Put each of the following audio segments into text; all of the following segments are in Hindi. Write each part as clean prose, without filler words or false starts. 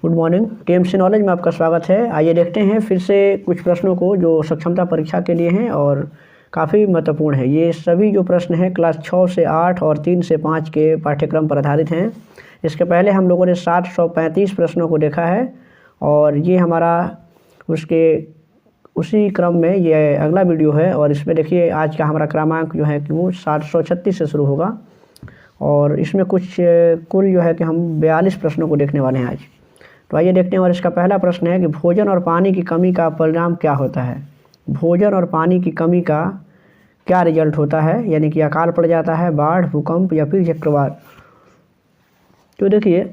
Good morning. टीएमसी नॉलेज में आपका स्वागत है। आइए देखते हैं फिर से कुछ प्रश्नों को जो सक्षमता परीक्षा के लिए हैं और काफ़ी महत्वपूर्ण है। ये सभी जो प्रश्न हैं क्लास 6 से 8 और 3 से 5 के पाठ्यक्रम पर आधारित हैं। इसके पहले हम लोगों ने 735 प्रश्नों को देखा है और ये हमारा उसी क्रम में ये अगला वीडियो है। और इसमें देखिए आज का हमारा क्रमांक जो है कि वो 736 से शुरू होगा और इसमें कुछ कुल जो है कि हम 42 प्रश्नों को देखने वाले हैं आज। तो आइए देखते हैं। और इसका पहला प्रश्न है कि भोजन और पानी की कमी का परिणाम क्या होता है। भोजन और पानी की कमी का क्या रिजल्ट होता है, यानी कि अकाल पड़ जाता है, बाढ़, भूकंप या फिर चक्रवात। तो देखिए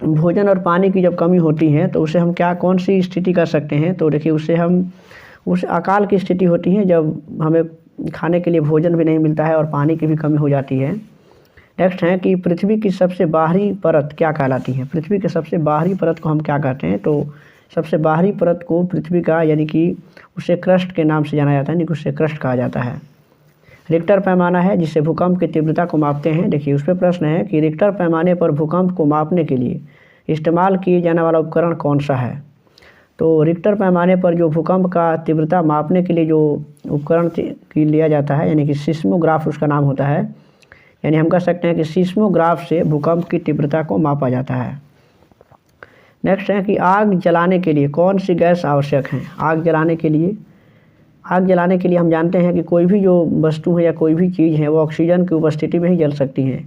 भोजन और पानी की जब कमी होती है तो उसे हम कौन सी स्थिति कर सकते हैं। तो देखिए उस अकाल की स्थिति होती है जब हमें खाने के लिए भोजन भी नहीं मिलता है और पानी की भी कमी हो जाती है। नेक्स्ट है कि पृथ्वी की सबसे बाहरी परत क्या कहलाती है। पृथ्वी के सबसे बाहरी परत को हम क्या कहते हैं। तो सबसे बाहरी परत को पृथ्वी का यानी कि उसे क्रस्ट के नाम से जाना जाता है, यानी कि उसे क्रस्ट कहा जाता है। रिक्टर पैमाना है जिससे भूकंप की तीव्रता को मापते हैं। देखिए उस पर प्रश्न है कि रिक्टर पैमाने पर भूकंप को मापने के लिए इस्तेमाल किए जाने वाला उपकरण कौन सा है। तो रिक्टर पैमाने पर जो भूकंप का तीव्रता मापने के लिए जो उपकरण लिया जाता है, यानी कि सिस्मोग्राफ उसका नाम होता है। यानी हम कह सकते हैं कि सिस्मोग्राफ से भूकंप की तीव्रता को मापा जाता है। नेक्स्ट है कि आग जलाने के लिए कौन सी गैस आवश्यक है। आग जलाने के लिए हम जानते हैं कि कोई भी जो वस्तु है या कोई भी चीज़ है वो ऑक्सीजन की उपस्थिति में ही जल सकती है,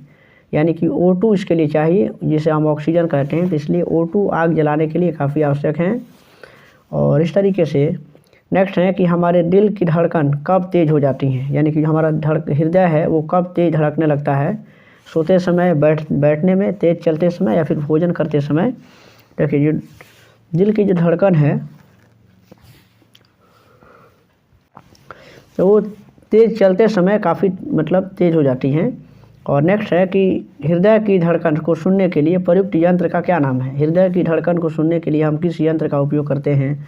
यानी कि O2 इसके लिए चाहिए, जिसे हम ऑक्सीजन कहते हैं। तो इसलिए O2 आग जलाने के लिए काफ़ी आवश्यक है। और इस तरीके से नेक्स्ट है कि हमारे दिल की धड़कन कब तेज़ हो जाती है, यानी कि हमारा हृदय है वो कब तेज़ धड़कने लगता है। सोते समय, बैठने में, तेज़ चलते समय या फिर भोजन करते समय। देखिए जो दिल की जो धड़कन है तो वो तेज़ चलते समय काफ़ी तेज़ हो जाती हैं। और नेक्स्ट है कि हृदय की धड़कन को सुनने के लिए प्रयुक्त यंत्र का क्या नाम है। हृदय की धड़कन को सुनने के लिए हम किस यंत्र का उपयोग करते हैं,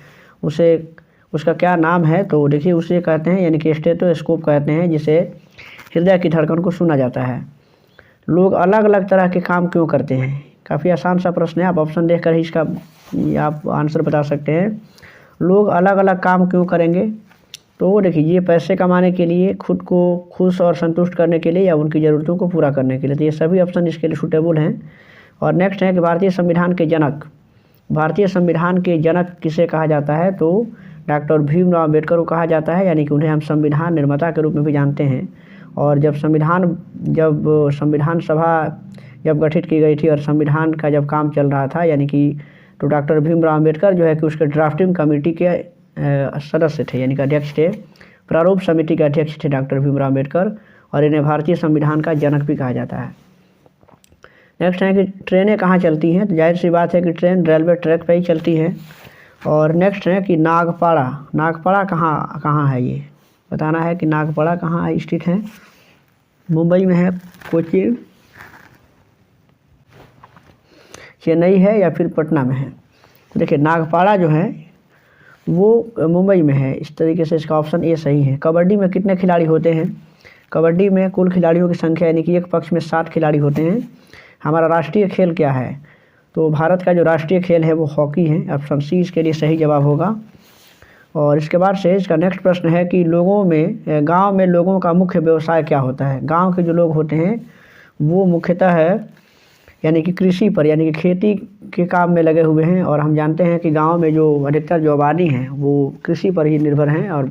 उसका क्या नाम है। तो देखिए उसे कहते हैं यानी कि स्टेथोस्कोप कहते हैं, जिसे हृदय की धड़कन को सुना जाता है। लोग अलग अलग तरह के काम क्यों करते हैं। काफ़ी आसान सा प्रश्न है, आप ऑप्शन देखकर ही इसका आप आंसर बता सकते हैं। लोग अलग अलग काम क्यों करेंगे। तो देखिए ये पैसे कमाने के लिए, खुद को खुश और संतुष्ट करने के लिए या उनकी ज़रूरतों को पूरा करने के लिए। तो ये सभी ऑप्शन इसके लिए सूटेबल हैं। और नेक्स्ट है कि भारतीय संविधान के जनक किसे कहा जाता है। तो डॉक्टर भीमराव अम्बेडकर को कहा जाता है, यानी कि उन्हें हम संविधान निर्माता के रूप में भी जानते हैं। और जब संविधान सभा जब गठित की गई थी और संविधान का जब काम चल रहा था, यानी कि तो डॉक्टर भीमराव अम्बेडकर जो है कि उसके ड्राफ्टिंग कमेटी के सदस्य थे, यानी कि अध्यक्ष थे। प्रारूप समिति के अध्यक्ष थे डॉक्टर भीमराव अम्बेडकर, और इन्हें भारतीय संविधान का जनक भी कहा जाता है। नेक्स्ट है कि ट्रेनें कहाँ चलती हैं। तो जाहिर सी बात है कि ट्रेन रेलवे ट्रैक पर ही चलती है। और नेक्स्ट है कि नागपाड़ा कहाँ है, ये बताना है कि नागपाड़ा कहाँ स्थित है। मुंबई में है, कोच्चि, चेन्नई है या फिर पटना में है। तो देखिए नागपाड़ा जो है वो मुंबई में है। इस तरीके से इसका ऑप्शन ए सही है। कबड्डी में कितने खिलाड़ी होते हैं। कबड्डी में कुल खिलाड़ियों की संख्या यानी कि एक पक्ष में 7 खिलाड़ी होते हैं। हमारा राष्ट्रीय खेल क्या है। तो भारत का जो राष्ट्रीय खेल है वो हॉकी है। ऑप्शन सी इसके लिए सही जवाब होगा। और इसके बाद से इसका नेक्स्ट प्रश्न है कि गांव में लोगों का मुख्य व्यवसाय क्या होता है। गांव के जो लोग होते हैं वो मुख्यतः है यानी कि कृषि पर, यानी कि खेती के काम में लगे हुए हैं। और हम जानते हैं कि गांव में जो अधिकतर जो आबादी है वो कृषि पर ही निर्भर हैं। और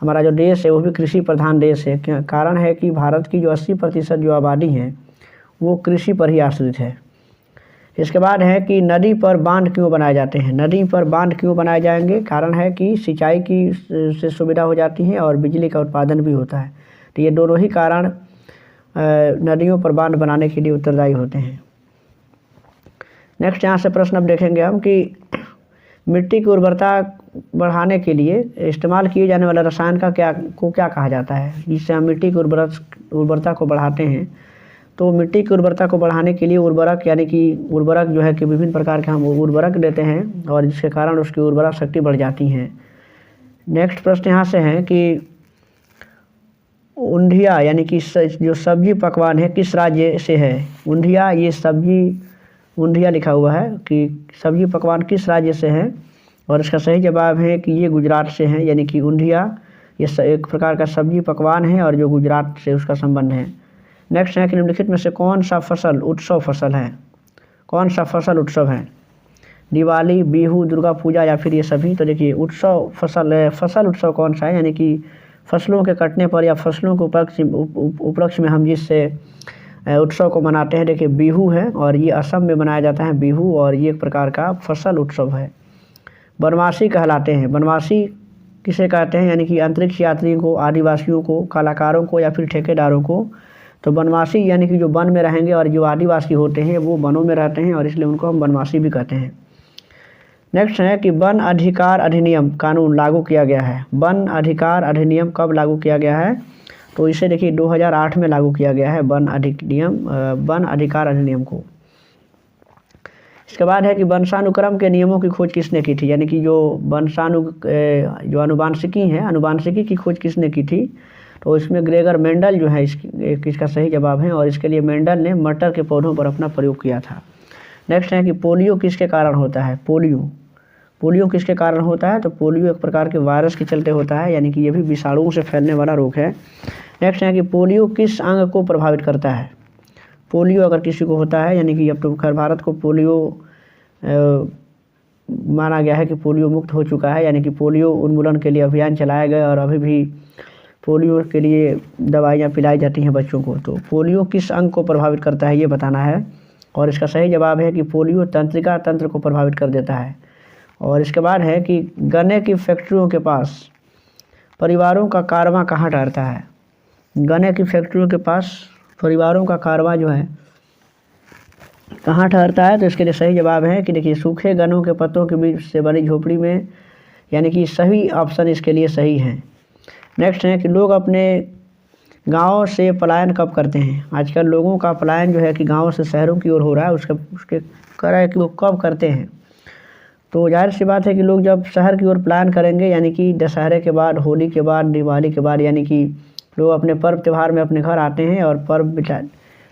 हमारा जो देश है वो भी कृषि प्रधान देश है। कारण है कि भारत की जो 80% जो आबादी है वो कृषि पर ही आश्रित है। इसके बाद है कि नदी पर बांध क्यों बनाए जाते हैं। नदी पर बांध क्यों बनाए जाएंगे। कारण है कि सिंचाई की से सुविधा हो जाती है और बिजली का उत्पादन भी होता है। तो ये दोनों ही कारण नदियों पर बांध बनाने के लिए उत्तरदायी होते हैं। नेक्स्ट यहाँ से प्रश्न अब देखेंगे हम कि मिट्टी की उर्वरता बढ़ाने के लिए इस्तेमाल किए जाने वाले रसायन को क्या कहा जाता है, जिससे हम मिट्टी की उर्वरता को बढ़ाते हैं। तो मिट्टी की उर्वरता को बढ़ाने के लिए उर्वरक, यानी कि उर्वरक जो है कि विभिन्न प्रकार के हम उर्वरक देते हैं और जिसके कारण उसकी उर्वरा शक्ति बढ़ जाती है। नेक्स्ट प्रश्न यहाँ से है कि ऊंधिया यानी कि जो सब्जी पकवान है किस राज्य से है। ऊंधिया ये सब्जी ऊंधिया लिखा हुआ है कि सब्जी पकवान किस राज्य से है, और इसका सही जवाब है कि ये गुजरात से है, यानी कि ऊंधिया ये एक प्रकार का सब्जी पकवान है और जो गुजरात से उसका संबंध है। नेक्स्ट है कि निम्नलिखित में से कौन सा फसल उत्सव फसल है, कौन सा फसल उत्सव है, दिवाली, बिहू, दुर्गा पूजा या फिर ये सभी। तो देखिए उत्सव फसल उत्सव कौन सा है, यानी कि फसलों के कटने पर या फसलों के उपलक्ष्य में हम जिससे उत्सव को मनाते हैं, देखिए बिहू है और ये असम में मनाया जाता है बिहू, और ये एक प्रकार का फसल उत्सव है। बनवासी कहलाते हैं, बनवासी किसे कहते हैं, यानी कि अंतरिक्ष यात्रियों को, आदिवासियों को, कलाकारों को या फिर ठेकेदारों को। तो बनवासी यानी कि जो वन में रहेंगे, और जो आदिवासी होते हैं वो वनों में रहते हैं और इसलिए उनको हम बनवासी भी कहते हैं। नेक्स्ट है कि वन अधिकार अधिनियम कानून लागू किया गया है। वन अधिकार अधिनियम कब लागू किया गया है, तो इसे देखिए 2008 में लागू किया गया है वन अधिकार अधिनियम को। इसके बाद है कि वंशानुक्रम के नियमों की खोज किसने की थी, यानी कि जो जो अनुवांशिकी है, अनुवांशिकी की खोज किसने की थी, तो इसमें ग्रेगर मेंडल जो है इसका सही जवाब है, और इसके लिए मेंडल ने मटर के पौधों पर अपना प्रयोग किया था। नेक्स्ट है कि पोलियो किसके कारण होता है, पोलियो किसके कारण होता है, तो पोलियो एक प्रकार के वायरस के चलते होता है, यानी कि ये भी विषाणुओं से फैलने वाला रोग है। नेक्स्ट है कि पोलियो किस अंग को प्रभावित करता है, पोलियो अगर किसी को होता है, यानी कि अब तो खैर भारत को पोलियो माना गया है कि पोलियो मुक्त हो चुका है, यानी कि पोलियो उन्मूलन के लिए अभियान चलाया गया और अभी भी पोलियो के लिए दवाइयाँ पिलाई जाती हैं बच्चों को। तो पोलियो किस अंग को प्रभावित करता है ये बताना है, और इसका सही जवाब है कि पोलियो तंत्रिका तंत्र को प्रभावित कर देता है। और इसके बाद है कि गन्ने की फैक्ट्रियों के पास परिवारों का कारवां कहाँ ठहरता है, गन्ने की फैक्ट्रियों के पास परिवारों का कारवां जो है कहाँ ठहरता है, तो इसके लिए सही जवाब है कि देखिए सूखे गन्नों के पत्तों के बीच से बनी झोपड़ी में, यानी कि सभी ऑप्शन इसके लिए सही हैं। नेक्स्ट है कि लोग अपने गाँव से पलायन कब करते हैं, आजकल लोगों का पलायन जो है कि गाँव से शहरों की ओर हो रहा है, उसके करा है कि वो कब करते हैं। तो जाहिर सी बात है कि लोग जब शहर की ओर प्लान करेंगे, यानी कि दशहरे के बाद, होली के बाद, दिवाली के बाद, यानी कि लोग अपने पर्व त्यौहार में अपने घर आते हैं और पर्व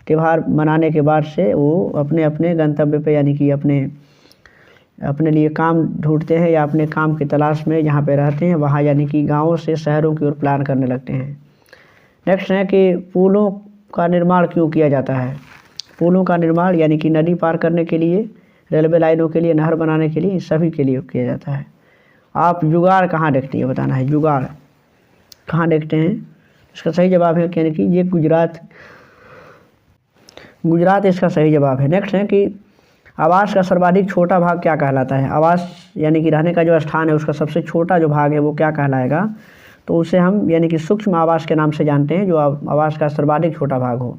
त्यौहार मनाने के बाद से वो अपने अपने गंतव्य पे, यानी कि अपने लिए काम ढूंढते हैं या अपने काम की तलाश में जहाँ पे रहते हैं वहाँ, यानी कि गाँवों से शहरों की ओर प्लान करने लगते हैं। नेक्स्ट है कि पुलों का निर्माण क्यों किया जाता है, पुलों का निर्माण यानी कि नदी पार करने के लिए, रेलवे लाइनों के लिए, नहर बनाने के लिए, सभी के लिए किया जाता है। आप जुगाड़ कहाँ देखते हैं बताना है, जुगाड़ कहाँ देखते हैं, इसका सही जवाब है यानी कि ये गुजरात इसका सही जवाब है। नेक्स्ट है कि आवास का सर्वाधिक छोटा भाग क्या कहलाता है, आवास यानी कि रहने का जो स्थान है उसका सबसे छोटा जो भाग है वो क्या कहलाएगा, तो उसे हम यानी कि सूक्ष्म आवास के नाम से जानते हैं, जो आवास का सर्वाधिक छोटा भाग हो।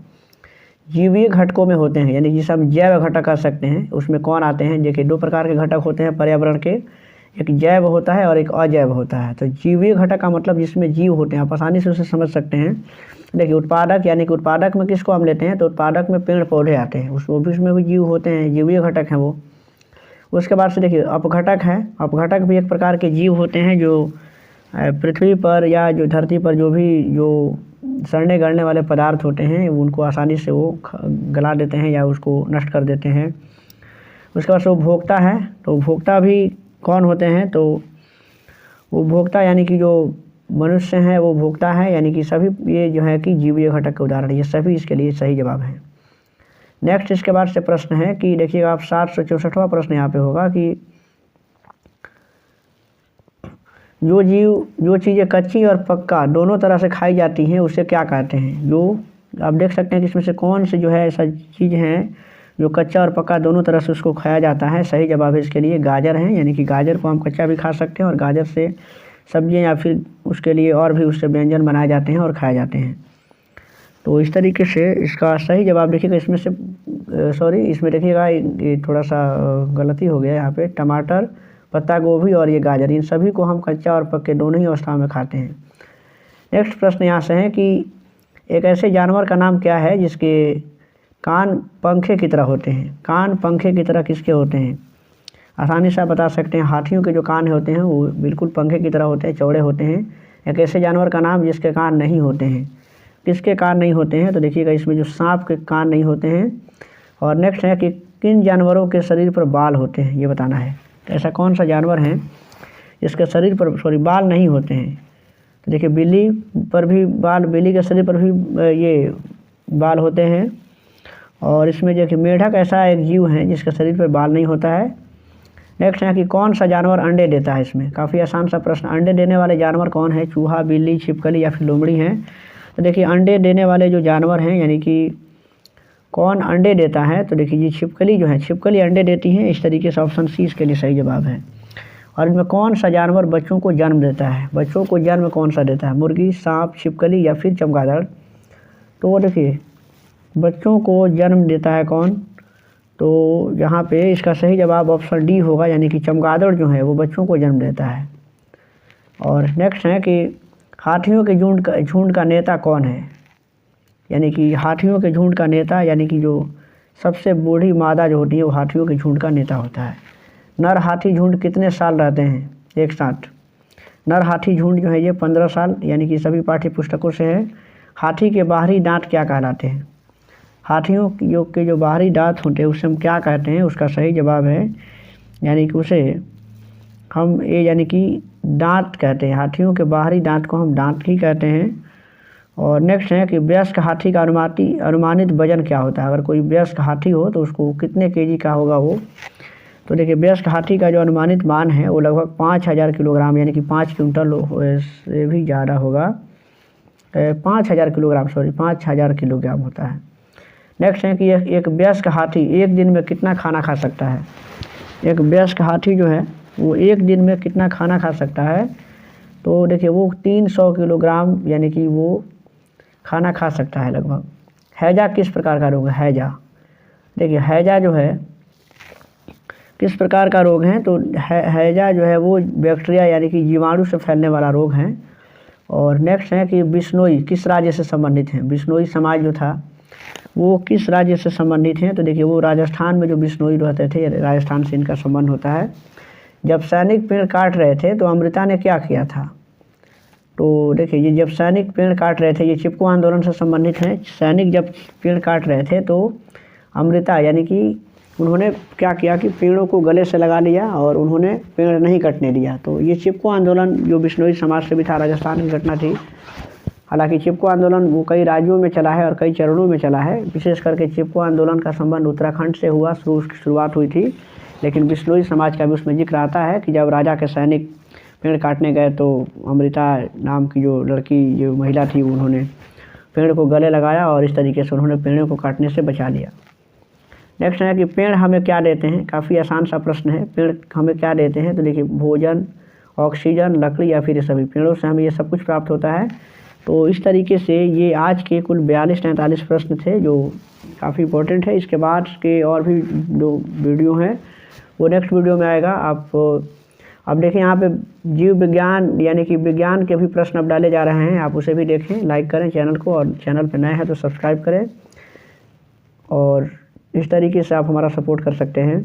जीवीय घटकों में होते हैं, यानी जिसे हम जैव घटक कह सकते हैं, उसमें कौन आते हैं, देखिए दो प्रकार के घटक होते हैं पर्यावरण के, एक जैव होता है और एक अजैव होता है। तो जीवीय घटक का मतलब जिसमें जीव होते हैं, आप आसानी से उसे समझ सकते हैं। देखिए उत्पादक, यानी कि उत्पादक में किसको हम लेते हैं, तो उत्पादक में पेड़ पौधे आते हैं, उसमें भी जीव होते हैं, जीवीय घटक हैं वो। उसके बाद से देखिए अपघटक है, अपघटक भी एक प्रकार के जीव होते हैं जो पृथ्वी पर या जो धरती पर जो सड़ने गलने वाले पदार्थ होते हैं उनको आसानी से वो गला देते हैं या उसको नष्ट कर देते हैं। उसके बाद से उपभोक्ता है, तो उपभोक्ता भी कौन होते हैं, तो उपभोक्ता यानी कि जो मनुष्य हैं वो उपभोक्ता है, यानी कि सभी ये जो है कि जीवीय घटक के उदाहरण, ये सभी इसके लिए सही जवाब है। नेक्स्ट इसके बाद से प्रश्न है कि देखिएगा आप 764वां प्रश्न यहाँ पे होगा कि जो चीज़ें कच्ची और पक्का दोनों तरह से खाई जाती हैं उसे क्या कहते हैं। जो आप देख सकते हैं कि इसमें से कौन से जो है ऐसा चीज़ है जो कच्चा और पक्का दोनों तरह से उसको खाया जाता है। सही जवाब है इसके लिए गाजर है, यानी कि गाजर को हम कच्चा भी खा सकते हैं और गाजर से सब्जियां या फिर उसके लिए और भी उससे व्यंजन बनाए जाते हैं और खाए जाते हैं। तो इस तरीके से इसका सही जवाब देखिएगा, इसमें से इसमें देखिएगा ये थोड़ा सा गलती हो गया यहाँ पे, टमाटर, पत्ता गोभी और ये गाजर, इन सभी को हम कच्चा और पक्के दोनों ही अवस्था में खाते हैं। नेक्स्ट प्रश्न यहाँ से है कि एक ऐसे जानवर का नाम क्या है जिसके कान पंखे की तरह होते हैं। कान पंखे की तरह किसके होते हैं, आसानी से आप बता सकते हैं। हाथियों के जो कान होते हैं वो बिल्कुल पंखे की तरह होते हैं, चौड़े होते हैं। एक ऐसे जानवर का नाम जिसके कान नहीं होते हैं, किसके कान नहीं होते हैं, तो देखिएगा इसमें जो सांप के कान नहीं होते हैं। और नेक्स्ट है कि किन जानवरों के शरीर पर बाल होते हैं, ये बताना है। तो ऐसा कौन सा जानवर है जिसके शरीर पर बाल नहीं होते हैं। तो देखिए बिल्ली पर भी बाल, बिल्ली के शरीर पर भी ये बाल होते हैं। और इसमें देखिए मेढक ऐसा एक जीव है जिसके शरीर पर बाल नहीं होता है। नेक्स्ट है कि कौन सा जानवर अंडे देता है। इसमें काफ़ी आसान सा प्रश्न, अंडे देने वाले जानवर कौन है, चूहा, बिल्ली, छिपकली या फिर लोमड़ी हैं। तो देखिए अंडे देने वाले जो जानवर हैं यानी कि कौन अंडे देता है, तो देखिए ये छिपकली जो है, छिपकली अंडे देती हैं। इस तरीके से ऑप्शन सी इसके लिए सही जवाब है। और इनमें कौन सा जानवर बच्चों को जन्म देता है, बच्चों को जन्म कौन सा देता है, मुर्गी, सांप, छिपकली या फिर चमगादड़। तो देखिए बच्चों को जन्म देता है कौन, तो यहाँ पे इसका सही जवाब ऑप्शन डी होगा, यानी कि चमगादड़ जो है वो बच्चों को जन्म देता है। और नेक्स्ट है कि हाथियों के झुंड का नेता कौन है, यानी कि हाथियों के झुंड का नेता, यानी कि जो सबसे बूढ़ी मादा जो होती है वो हाथियों के झुंड का नेता होता है। नर हाथी झुंड कितने साल रहते हैं एक साथ। नर हाथी झुंड जो है ये 15 साल, यानी कि सभी पाठ्य पुस्तकों से है। हाथी के बाहरी दांत क्या कहलाते हैं, हाथियों के जो बाहरी दांत होते हैं उसे हम क्या कहते हैं, उसका सही जवाब है यानी कि उसे हम यानी कि दांत कहते हैं। हाथियों के बाहरी दांत को हम दांत ही कहते हैं। और नेक्स्ट है कि वयस्क हाथी का अनुमानित वजन क्या होता है। अगर कोई वयस्क हाथी हो तो उसको कितने केजी का होगा वो। तो देखिए वयस्क हाथी का जो अनुमानित मान है वो लगभग 5000 किलोग्राम, यानी कि 5 क्विंटल से भी ज़्यादा होगा, 5000 किलोग्राम 5000 किलोग्राम होता है। नेक्स्ट है कि एक वयस्क हाथी एक दिन में कितना खाना खा सकता है। एक वयस्क हाथी जो है वो एक दिन में कितना खाना खा सकता है, तो देखिए वो 300 किलोग्राम यानी कि वो खाना खा सकता है लगभग। हैजा किस प्रकार का रोग है, हैजा देखिए हैजा जो है किस प्रकार का रोग है, तो हैजा जो है वो बैक्टीरिया यानी कि जीवाणु से फैलने वाला रोग है। और नेक्स्ट है कि बिश्नोई किस राज्य से संबंधित हैं, बिश्नोई समाज जो था वो किस राज्य से संबंधित हैं, तो देखिए वो राजस्थान में जो बिश्नोई रहते थे, राजस्थान से इनका संबंध होता है। जब सैनिक पेड़ काट रहे थे तो अमृता ने क्या किया था, तो देखिए ये जब सैनिक पेड़ काट रहे थे, ये चिपको आंदोलन से संबंधित हैं। सैनिक जब पेड़ काट रहे थे तो अमृता यानी कि उन्होंने क्या किया कि पेड़ों को गले से लगा लिया और उन्होंने पेड़ नहीं कटने दिया। तो ये चिपको आंदोलन जो बिश्नोई समाज से भी था, राजस्थान की घटना थी। हालांकि चिपको आंदोलन वो कई राज्यों में चला है और कई चरणों में चला है। विशेष करके चिपको आंदोलन का संबंध उत्तराखंड से हुआ, शुरुआत हुई थी। लेकिन बिश्नोई समाज का भी उसमें जिक्र आता है कि जब राजा के सैनिक पेड़ काटने गए तो अमृता नाम की जो लड़की, जो महिला थी, उन्होंने पेड़ को गले लगाया और इस तरीके से उन्होंने पेड़ों को काटने से बचा लिया। नेक्स्ट है कि पेड़ हमें क्या देते हैं, काफ़ी आसान सा प्रश्न है। पेड़ हमें क्या देते हैं, तो देखिए भोजन, ऑक्सीजन, लकड़ी या फिर ये सभी। पेड़ों से हमें ये सब कुछ प्राप्त होता है। तो इस तरीके से ये आज के कुल 42-43 प्रश्न थे जो काफ़ी इंपॉर्टेंट है। इसके बाद के और भी जो वीडियो हैं वो नेक्स्ट वीडियो में आएगा। आप देखें यहाँ पे जीव विज्ञान यानी कि विज्ञान के भी प्रश्न अब डाले जा रहे हैं, आप उसे भी देखें। लाइक करें चैनल को, और चैनल पर नए हैं तो सब्सक्राइब करें। और इस तरीके से आप हमारा सपोर्ट कर सकते हैं।